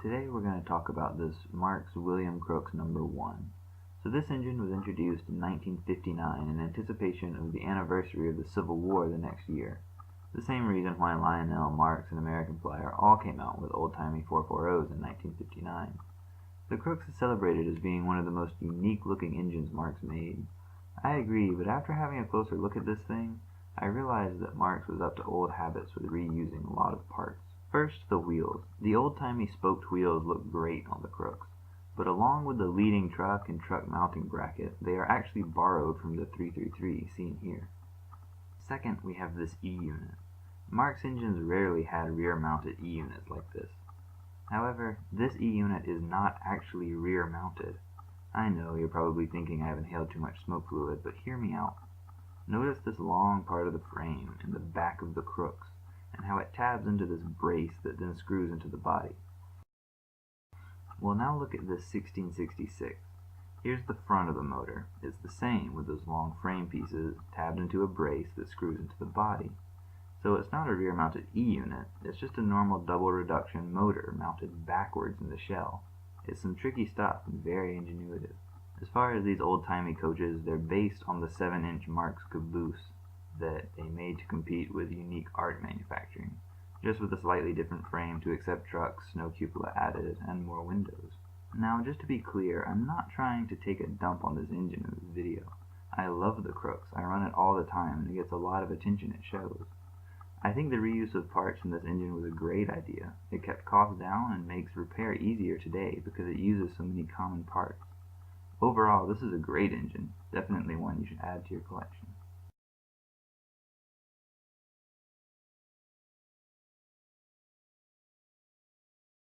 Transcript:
Today we're going to talk about this Marx William Crooks number 1. So this engine was introduced in 1959 in anticipation of the anniversary of the Civil War the next year. The same reason why Lionel, Marx, and American Flyer all came out with old-timey 440s in 1959. The Crooks is celebrated as being one of the most unique-looking engines Marx made. I agree, but after having a closer look at this thing, I realized that Marx was up to old habits with reusing a lot of parts. First, the wheels. The old-timey spoked wheels look great on the Crooks, but along with the leading truck and truck mounting bracket, they are actually borrowed from the 333 seen here. Second, we have this E-unit. Marx engines rarely had rear-mounted E-units like this. However, this E-unit is not actually rear-mounted. I know you're probably thinking I have inhaled too much smoke fluid, but hear me out. Notice this long part of the frame in the back of the Crooks, and how it tabs into this brace that then screws into the body. Well, now look at this 1666. Here's the front of the motor. It's the same with those long frame pieces tabbed into a brace that screws into the body. So it's not a rear-mounted E-unit, it's just a normal double reduction motor mounted backwards in the shell. It's some tricky stuff and very ingenuitive. As far as these old-timey coaches, they're based on the 7-inch Marx caboose that they made to compete with unique art manufacturing, just with a slightly different frame to accept trucks, no cupola added, and more windows. Now, just to be clear, I'm not trying to take a dump on this engine in this video. I love the Crooks, I run it all the time, and it gets a lot of attention it shows. I think the reuse of parts from this engine was a great idea. It kept costs down and makes repair easier today because it uses so many common parts. Overall, this is a great engine, definitely one you should add to your collection.